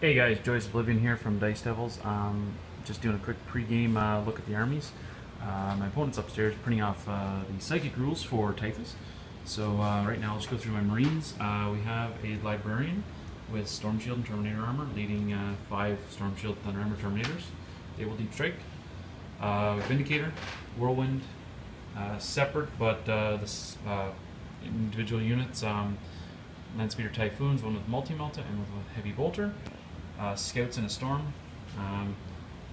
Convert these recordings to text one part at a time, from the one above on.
Hey guys, Joyce Oblivion here from Dice Devils. Just doing a quick pre-game look at the armies. My opponent's upstairs printing off the psychic rules for Typhus. So right now I'll just go through my Marines. We have a Librarian with Storm Shield and Terminator armor, leading 5 Storm Shield Thunder Armor Terminators. They will deep strike. Vindicator, Whirlwind, separate but individual units. Landspeeder Typhoons, one with multi-melta and one with heavy bolter. Scouts in a storm.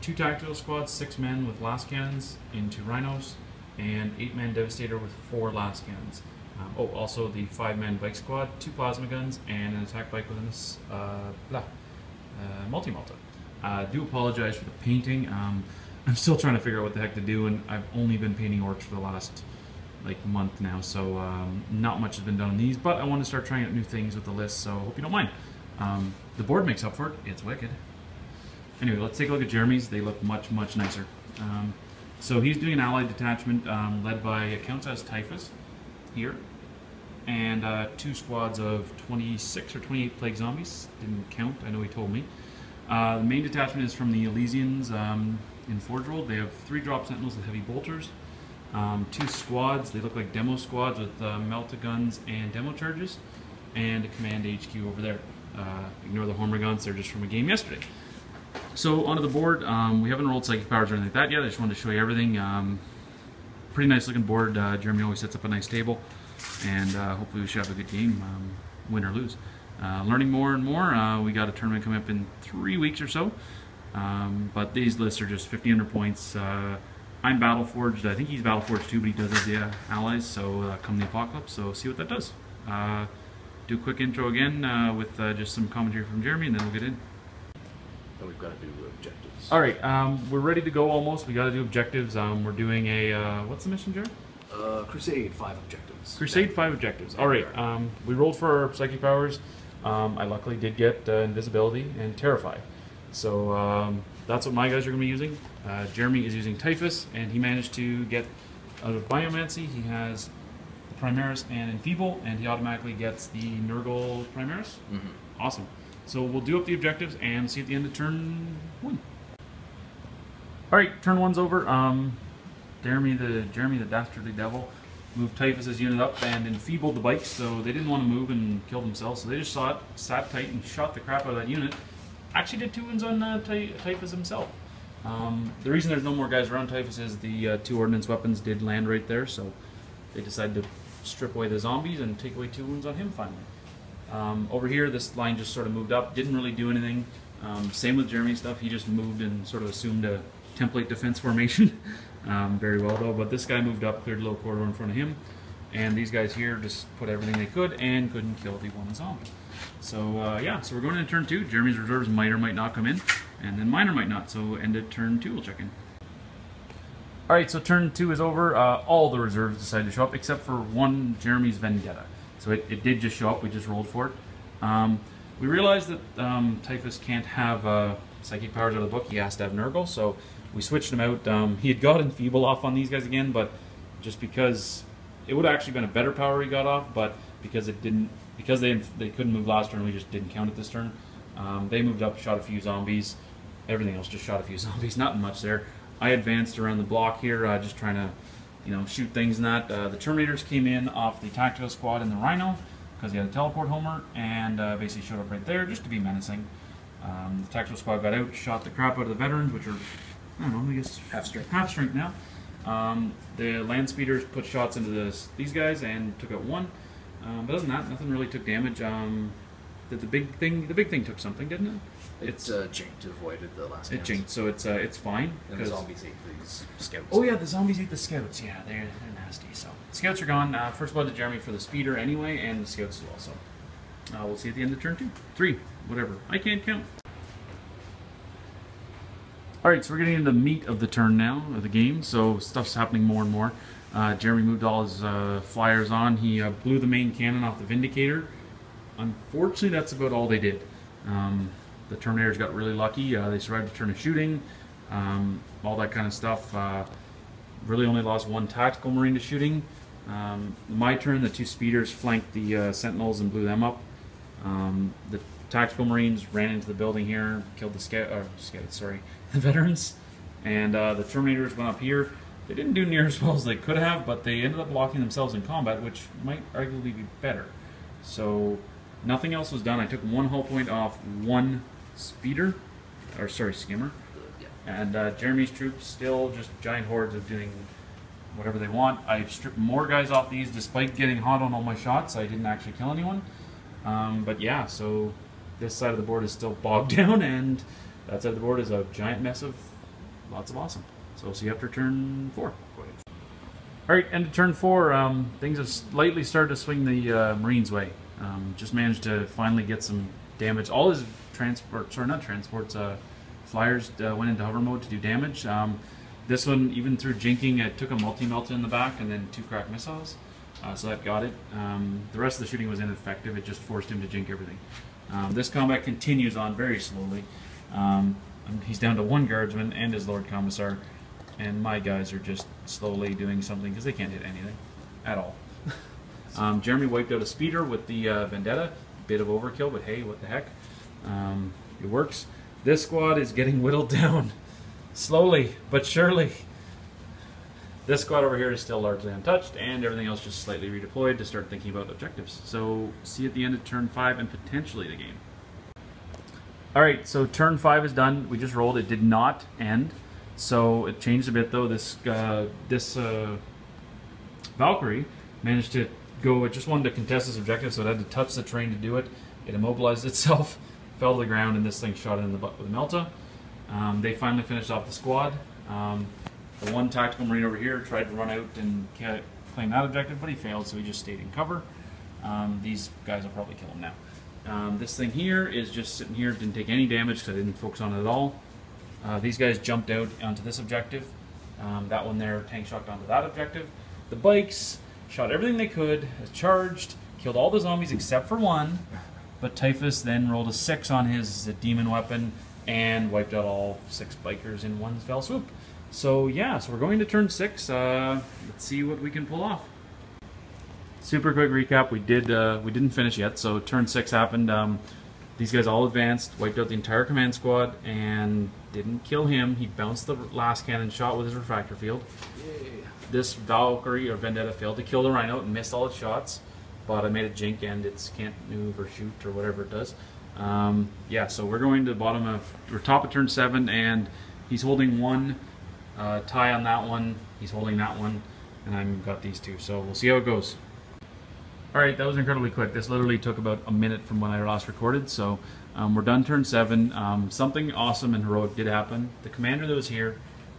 2 tactical squads, 6 men with last cannons into rhinos, and 8-man devastator with 4 last cannons. Also the 5-man bike squad, 2 plasma guns, and an attack bike with a multi-melta. Do apologize for the painting. I'm still trying to figure out what the heck to do, and I've only been painting orcs for the last month now, so not much has been done on these, but I want to start trying out new things with the list, so hope you don't mind. The board makes up for it. It's wicked. Anyway, let's take a look at Jeremy's. They look much, much nicer. So he's doing an allied detachment led by, counts as Typhus here, and 2 squads of 26 or 28 plague zombies. Didn't count, I know he told me. The main detachment is from the Elysians in Forge World. They have 3 drop sentinels with heavy bolters. 2 squads, they look like demo squads with melta guns and demo charges, and a command HQ over there. Ignore the Homer guns, they're just from a game yesterday. So onto the board, we haven't rolled psychic powers or anything like that yet. I just wanted to show you everything. Pretty nice looking board. Jeremy always sets up a nice table, and hopefully we should have a good game, win or lose. Learning more and more. We got a tournament coming up in 3 weeks or so, but these lists are just 1,500 points. I'm Battleforged. I think he's Battleforged too, but he does have the allies, so come the apocalypse, so see what that does. Do a quick intro again with just some commentary from Jeremy, and then we'll get in. And we've got to do objectives. Alright, we're ready to go almost. We got to do objectives. We're doing a, what's the mission, Jerry? Crusade 5 objectives. Crusade 5 objectives. Alright, we rolled for our psychic powers. I luckily did get invisibility and terrify. So that's what my guys are going to be using. Jeremy is using Typhus, and he managed to get out of Biomancy. He has the Primaris and Enfeeble, and he automatically gets the Nurgle Primaris. Awesome. So we'll do up the objectives and see at the end of turn 1. Alright, turn 1's over. Jeremy the Dastardly Devil moved Typhus' unit up and enfeebled the bikes, so they didn't want to move and kill themselves, so they just saw it, sat tight, and shot the crap out of that unit. Actually did 2 wins on Typhus himself. The reason there's no more guys around Typhus is the 2 ordnance weapons did land right there, so they decided to strip away the zombies and take away 2 wounds on him finally. Over here, this line just sort of moved up, didn't really do anything. Same with Jeremy's stuff, he just moved and sort of assumed a template defense formation. Very well though, but this guy moved up, cleared a little corridor in front of him, and these guys here just put everything they could and couldn't kill the 1 zombie. So yeah, so we're going into turn 2. Jeremy's reserves might or might not come in, and then mine or might not, so end of turn 2 we'll check in. Alright, so turn 2 is over. All the reserves decided to show up, except for 1, Jeremy's Vendetta. So it did just show up, we just rolled for it. We realized that Typhus can't have psychic powers out of the book, he has to have Nurgle, so we switched him out. He had got Enfeeble off on these guys again, but just because it would have actually been a better power he got off, but because it didn't, because they couldn't move last turn, we just didn't count it this turn. They moved up, shot a few zombies. Everything else just shot a few zombies, not much there. I advanced around the block here, just trying to, shoot things and that. The Terminators came in off the tactical squad in the Rhino, because he had a teleport homer, and basically showed up right there just to be menacing. The tactical squad got out, shot the crap out of the veterans, which are, I don't know, I guess half strength now. The land speeders put shots into these guys and took out 1. But other than that, nothing really took damage. The big thing took something, didn't it? It's jinked, avoided the last. It jinked, so it's fine. And the zombies ate these scouts. Oh yeah, the zombies ate the scouts. Yeah, they're nasty. So scouts are gone. First blood to Jeremy for the speeder anyway, and the scouts as well. So we'll see at the end of turn 2, 3, whatever. I can't count. Alright, so we're getting into the meat of the turn now, of the game, so stuff's happening more and more. Jeremy moved all his flyers on. He blew the main cannon off the Vindicator. Unfortunately, that's about all they did. The Terminators got really lucky. They survived a turn of shooting, all that kind of stuff. Really only lost 1 tactical Marine to shooting. My turn, the 2 speeders flanked the Sentinels and blew them up. The tactical marines ran into the building here, killed the the veterans, and the Terminators went up here. They didn't do near as well as they could have, but they ended up locking themselves in combat, which might arguably be better. So nothing else was done. I took 1 hull point off 1 skimmer. And Jeremy's troops still just giant hordes of doing whatever they want. I stripped more guys off these despite getting hot on all my shots. I didn't actually kill anyone. But yeah, so this side of the board is still bogged down, and that side of the board is a giant mess of lots of awesome. So we'll see you after turn 4. Alright, end of turn 4. Things have slightly started to swing the Marines' way. Just managed to finally get some damage. All his flyers went into hover mode to do damage. This one, even through jinking, it took a multi-melta in the back and then 2 crack missiles. So that got it. The rest of the shooting was ineffective. It just forced him to jink everything. This combat continues on very slowly. He's down to 1 guardsman and his Lord Commissar. And my guys are just slowly doing something because they can't hit anything at all. Jeremy wiped out a speeder with the Vendetta. Bit of overkill, but hey, what the heck. It works. This squad is getting whittled down. Slowly, but surely. This squad over here is still largely untouched, and everything else just slightly redeployed to start thinking about objectives. So, see you at the end of turn 5 and potentially the game. Alright, so turn 5 is done. We just rolled. It did not end. So it changed a bit though. This Valkyrie managed to go. It just wanted to contest this objective, so it had to touch the terrain to do it. It immobilized itself, fell to the ground, and this thing shot it in the butt with a Melta. They finally finished off the squad. The 1 tactical marine over here tried to run out and claim that objective, but he failed, so he just stayed in cover. These guys will probably kill him now. This thing here is just sitting here, didn't take any damage because I didn't focus on it at all. These guys jumped out onto this objective. That one there tank shocked onto that objective. The bikes shot everything they could, charged, killed all the zombies except for 1, but Typhus then rolled a 6 on his demon weapon and wiped out all 6 bikers in 1 fell swoop. So yeah, so we're going to turn 6. Let's see what we can pull off. Super quick recap, we didn't finish yet, so turn 6 happened. These guys all advanced, wiped out the entire command squad, and didn't kill him. He bounced the last cannon shot with his refractor field. Yay. This Valkyrie or Vendetta failed to kill the Rhino and missed all its shots, but I made a jink and it can't move or shoot or whatever it does. Yeah, so we're going to the bottom of, we're top of turn 7, and he's holding 1 tie on that one. He's holding that one, and I've got these 2. So we'll see how it goes. Alright, that was incredibly quick. This literally took about a minute from when I last recorded, so we're done turn 7. Something awesome and heroic did happen. The commander that was here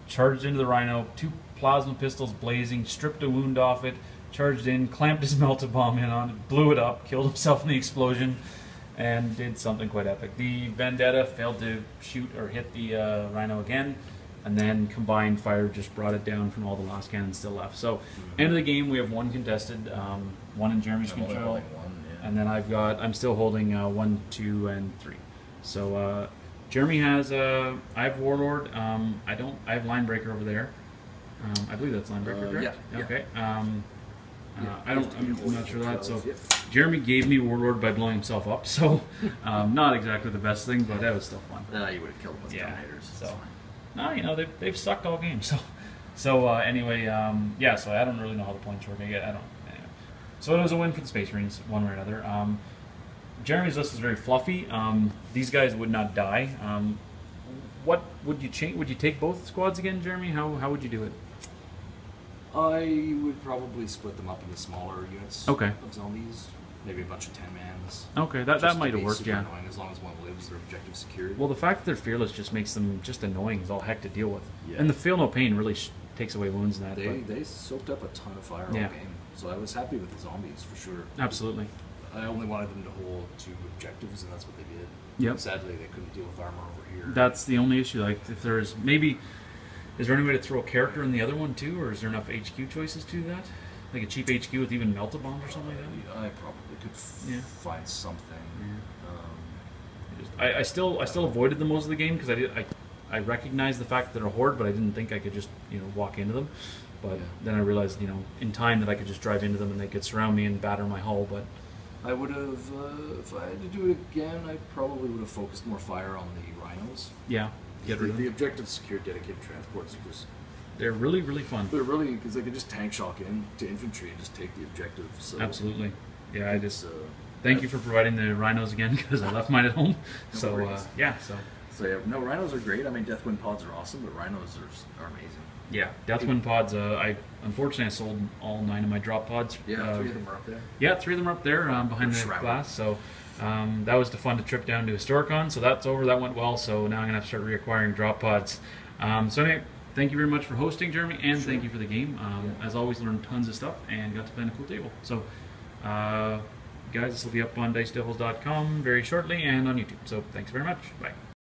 charged into the Rhino, 2 plasma pistols blazing, stripped a wound off it, charged in, clamped his melta bomb in on it, blew it up, killed himself in the explosion, and did something quite epic. The Vendetta failed to shoot or hit the Rhino again, and then combined fire just brought it down from all the last cannons still left. So, end of the game, we have 1 contested, 1 in Jeremy's control, and then I'm still holding 1, 2, and 3. So, Jeremy has, I have Warlord, I have Linebreaker over there. I believe that's Linebreaker, correct? Yeah. Okay. I'm not sure of that. So, Jeremy gave me Warlord by blowing himself up, so not exactly the best thing, but that was still fun. You would have killed him with Terminators. So. No, you know, they've sucked all games. So anyway, yeah, so I don't really know how the points work. Anyway. So it was a win for the Space Marines, one way or another. Jeremy's list is very fluffy. These guys would not die. What would you change? Would you take both squads again, Jeremy? How would you do it? I would probably split them up into smaller units of zombies. Maybe a bunch of 10-mans. Okay, that might have worked, yeah. Annoying. As long as 1 lives, their objective secured. Well, the fact that they're fearless just makes them just annoying as all heck to deal with. Yeah. And the feel no pain really takes away wounds in that. They soaked up a ton of fire all game. So I was happy with the zombies, for sure. Absolutely. I only wanted them to hold 2 objectives, and that's what they did. Yep. Sadly, they couldn't deal with armor over here. That's the only issue. Like, if there's maybe... Is there any way to throw a character in the other one, too? Or is there enough HQ choices to that? Like a cheap HQ with even melta bombs or something like that? I probably could find something. Yeah. I still avoided them most of the game because I recognized the fact that they're a horde, but I didn't think I could just walk into them. But then I realized in time that I could just drive into them and they could surround me and batter my hull. But I would have, if I had to do it again, I probably would have focused more fire on the rhinos. Yeah, get rid of them. The objective secured dedicated transports are just... They're really, really fun. They're really, because they can just tank shock in to infantry and just take the objective. So absolutely. Yeah, I just... thank you for providing the rhinos again, because I left mine at home. No so, yeah, So yeah, no, rhinos are great. I mean, Deathwind pods are awesome, but rhinos are amazing. Yeah, Deathwind pods, unfortunately I sold all 9 of my drop pods. Yeah, 3 of them are up there. Yeah, 3 of them are up there behind the glass. So that was the fun to trip down to Historicon. So that's over. That went well. So now I'm going to have to start reacquiring drop pods. So anyway, thank you very much for hosting, Jeremy, and thank you for the game. As always, learned tons of stuff and got to play on a cool table. So guys, this will be up on DiceDevils.com very shortly and on YouTube. So thanks very much. Bye.